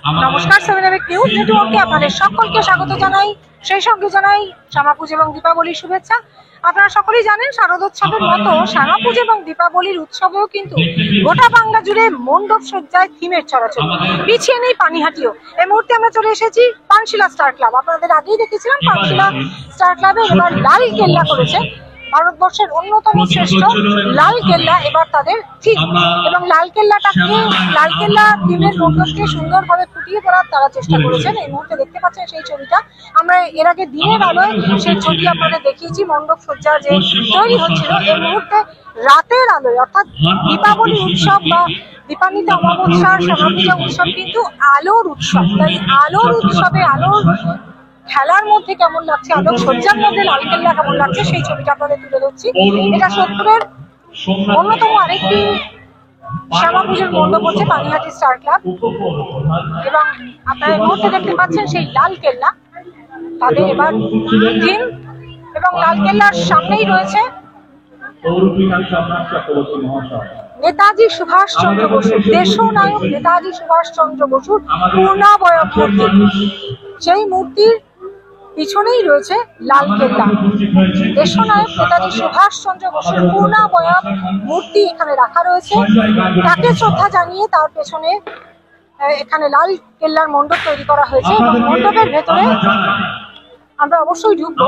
নমস্কার, 7 নিউজ নেটওয়ার্কে আপনাদের সকলকে স্বাগত জানাই। সেই সঙ্গে জানাই শ্যামা পুজো এবং দীপাবলির শুভেচ্ছা। আপনারা সকলেই জানেন শারদোৎসবের মতো শ্যামা পুজো এবং দীপাবলির উৎসবেও কিন্তু গোটা বাংলা জুড়ে মণ্ডপ সজ্জায় থিমের চলাচল, পিছিয়ে নেই পানিহাটিও। এই মুহূর্তে আমরা চলে এসেছি পানশিলা স্টার ক্লাব। আপনাদের আগেই দেখেছিলাম পানশিলা স্টার ক্লাবে এবার লাল কেল্লা করেছে ভারতবর্ষের অন্যতম শ্রেষ্ঠ লাল কেল্লা এবার তাদের থিম, এবং লাল কেল্লা থিমের মণ্ডপকে সুন্দরভাবে ফুটিয়ে তোলার তারা চেষ্টা করেছেন। এই মুহূর্তে দেখতে পাচ্ছেন সেই ছবিটা। আমরা এর আগে দিনের আলোয় সেই ছবি আপনাদের দেখিয়েছি, মণ্ডপ সজ্জা যে তৈরি হচ্ছিল। এই মুহূর্তে রাতের আলোয়, অর্থাৎ দীপাবলি উৎসব বা দীপান্বিতা অমাবস্যার শ্যামা পূজা উৎসব কিন্তু আলোর উৎসব। তাই আলোর উৎসবে আলোর খেলার মধ্যে কেমন লাগছে, আলোক সজ্জার মধ্যে লালকেল্লা কেমন লাগছে সেই ছবিটা আপনাদের তুলে ধরছি। এটা সোদপুরের অন্যতম আরেকটি শ্যামা পুজোর মণ্ডপ হচ্ছে পানিহাটি স্টার ক্লাব, এবং আপনারা এই মুহূর্তে দেখতে পাচ্ছেন সেই লাল কেল্লা তাদের এবার থিম, এবং লাল কেল্লার সামনেই রয়েছে নেতাজি সুভাষ চন্দ্র বসুর, দেশনায়ক নেতাজি সুভাষ চন্দ্র বসুর পূর্ণাবয়ব মূর্তি। সেই মূর্তির পিছনেই রয়েছে লাল কেল্লা। দেশনায়ক নেতাজি সুভাষ চন্দ্র বসুর পূর্ণাবয়ব মূর্তি এখানে রাখা রয়েছে। তাকে শ্রদ্ধা জানিয়ে তার পেছনে এখানে লাল কেল্লার মণ্ডপ তৈরি করা হয়েছে, এবং মণ্ডপের ভেতরে আমরা অবশ্যই ঢুকবো।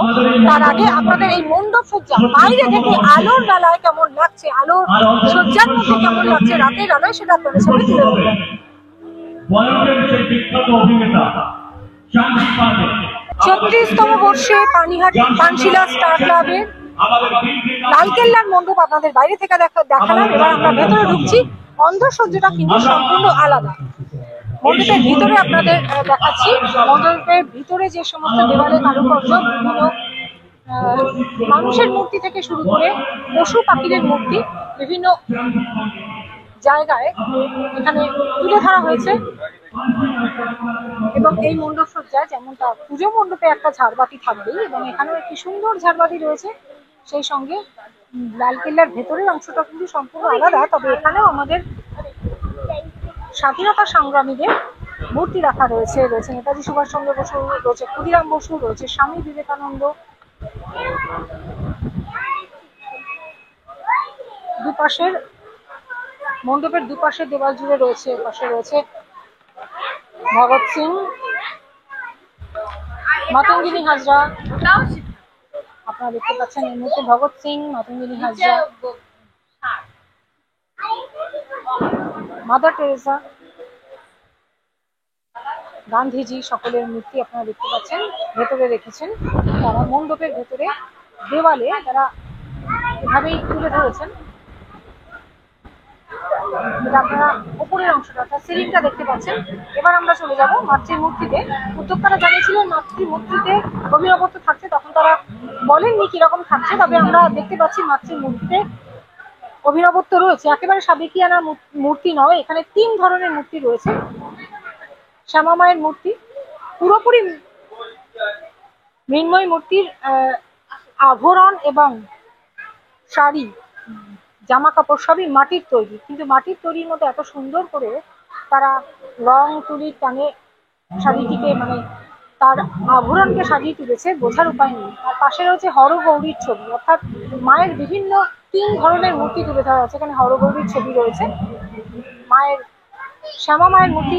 তার আগে আপনাদের এই মণ্ডপ সজ্জা বাইরে থেকে আলোর বেলায় কেমন লাগছে, আলোর সজ্জার মধ্যে কেমন লাগছে রাতের আলোয়, সেটা আপনাদের সামনে তুলে ধরবো। 36তম বর্ষে পানশিলা স্টার ক্লাবের লালকেল্লার মণ্ডপ আপনাদের বাইরে থেকে দেখালাম। এবার আমরা ভেতরে ঢুকছি। অন্ধসজ্জাটা কিন্তু সম্পূর্ণ আলাদা। মণ্ডপের ভিতরে আপনাদের দেখাচ্ছি। মণ্ডপের ভিতরে যে সমস্ত দেওয়ালে কারুকার্য, বিভিন্ন মানুষের মূর্তি থেকে শুরু করে পশু পাখিদের মূর্তি বিভিন্ন জায়গায় এখানে তুলে ধরা হয়েছে। এবং এই মণ্ডপ সজ্জায় যেমনটা পুজো মণ্ডপে একটা ঝাড়বাতি থাকবেই, এবং এখানেও একটি সুন্দর ঝাড়বাতি রয়েছে। সেই সঙ্গে লালকেল্লার ভেতরের অংশটা কিন্তু সম্পূর্ণ আলাদা, তবে এখানেও আমাদের স্বাধীনতা সংগ্রামীদের মূর্তি রাখা রয়েছে। রয়েছে নেতাজি সুভাষচন্দ্র বসু, রয়েছে ক্ষুদিরাম বসু, রয়েছে স্বামী বিবেকানন্দ। দুপাশের মণ্ডপের দুপাশের দেওয়াল জুড়ে রয়েছে, পাশে রয়েছে ভগৎ সিং, মাতঙ্গিনী হাজরা। আপনারা দেখতে পাচ্ছেন এই মুহূর্তে ভগৎ সিং, মাতঙ্গিনী হাজরা, মাদার টেরেসা, গান্ধীজি সকলের মূর্তি আপনারা দেখতে পাচ্ছেন ভেতরে রেখেছেন। তারা মণ্ডপের ভেতরে দেওয়ালে তারা এভাবেই তুলে ধরেছেন। আপনারা উপরের অংশটা অর্থাৎ সিলিংটা দেখতে পাচ্ছেন। এবার আমরা চলে যাব মাতৃ মূর্তিতে। উদ্যোক্তারা জানিয়েছিলেন মাতৃ মূর্তিতে অভিনবত্ব থাকছে, তখন তারা বলেননি কিরকম থাকছে, তবে আমরা দেখতে পাচ্ছি মাতৃ মূর্তিতে অভিনবত্ব রয়েছে। একেবারে সাবেকিয়ানা মূর্তি নয়, এখানে 3 ধরনের মূর্তি রয়েছে। শ্যামা মায়ের মূর্তি পুরোপুরি মৃন্ময়ী মূর্তির আভরণ এবং শাড়ি, জামা কাপড় সবই মাটির তৈরি, কিন্তু মাটির তৈরির মধ্যে এত সুন্দর করে তারা রং তুলির টানে শাড়িটিকে, মানে তার আভরণকে সাজিয়ে তুলেছে, বোঝার উপায় নেই। আর পাশে রয়েছে হরগৌরীর ছবি, অর্থাৎ মায়ের বিভিন্ন 3 ধরনের মূর্তি তুলে ধরা আছে। এখানে হরগৌরীর ছবি রয়েছে, মায়ের শ্যামা মায়ের মূর্তি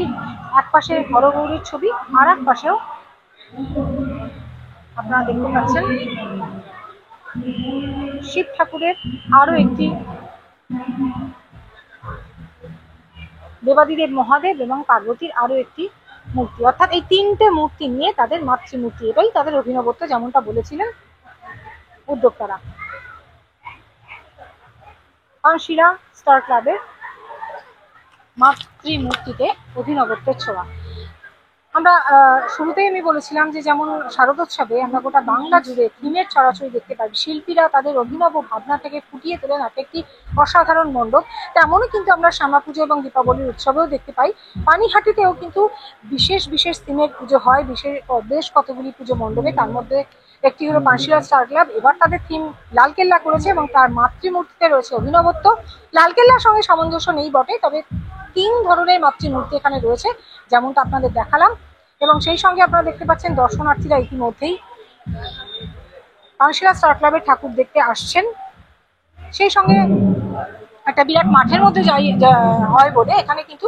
এক পাশে হরগৌরীর ছবি, আর এক পাশেও আপনারা দেখতে পাচ্ছেন শিব ঠাকুরের আরো একটি, দেবাদিদেব মহাদেব এবং পার্বতীর আরো একটি মূর্তি। অর্থাৎ এই 3টে মূর্তি নিয়ে তাদের মাতৃমূর্তি, এটাই তাদের অভিনবত্ব, যেমনটা বলেছিলেন উদ্যোক্তারা। পানশিলা স্টার ক্লাবের মাতৃমূর্তিতে অভিনবত্বের ছোঁয়া। আমরা শুরুতেই আমি বলেছিলাম যে যেমন শারদোৎসবে আমরা গোটা বাংলা জুড়ে থিমের ছড়াছড়ি দেখতে পাই, শিল্পীরা তাদের অভিনব ভাবনা থেকে ফুটিয়ে তোলেন এক একটি অসাধারণ মণ্ডপ, তেমনই কিন্তু আমরা শ্যামা পুজো এবং দীপাবলির উৎসবেও দেখতে পাই। পানিহাটিতেও কিন্তু বিশেষ বিশেষ থিমের পুজো হয়, বেশ কতগুলি পুজো মণ্ডপে, তার মধ্যে একটি হলো পানশিলা স্টার ক্লাব। এবার তাদের থিম লালকেল্লা করেছে এবং তার মাতৃমূর্তিতে রয়েছে অভিনবত্ব। লালকেল্লার সঙ্গে সামঞ্জস্য নেই বটে, তবে 3 ধরনের মাতৃমূর্তি এখানে রয়েছে, যেমনটা আপনাদের দেখালাম। এবং সেই সঙ্গে আপনারা দেখতে পাচ্ছেন দর্শনার্থীরা ইতিমধ্যেই পানশিলা স্টার ক্লাবের ঠাকুর দেখতে আসছেন। সেই সঙ্গে একটা বিরাট মাঠের মধ্যে হয় বলে এখানে কিন্তু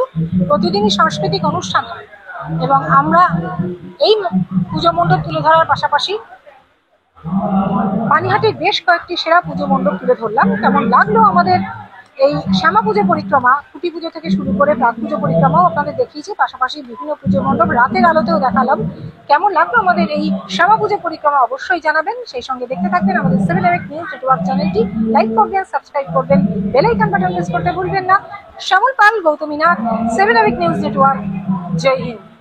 প্রতিদিনই সাংস্কৃতিক অনুষ্ঠান হয়, এবং আমরা এই পুজো মণ্ডপ তুলে ধরার পাশাপাশি পানিহাটির বেশ কয়েকটি সেরা পুজো মণ্ডপ তুলে ধরলাম। কেমন লাগলো আমাদের এই শ্যামা পুজো পরিক্রমা, খুঁটি পুজো থেকে শুরু করে প্রাক পুজো পরিক্রমাও আপনাদের দেখিয়েছি, পাশাপাশি বিভিন্ন পুজো মণ্ডপ রাতের আলোতেও দেখালাম। কেমন লাগলো আমাদের এই শ্যামা পুজো পরিক্রমা অবশ্যই জানাবেন। সেই সঙ্গে দেখতে থাকবেন আমাদের 7 AVEC নিউজ নেটওয়ার্ক চ্যানেলটি, লাইক করবেন, সাবস্ক্রাইব করবেন, বেল আইকন বাটন প্রেস করতে ভুলবেন না। Shyamal Pal, Gautami Nath, 7 AVEC news network. জয় হিন্দ।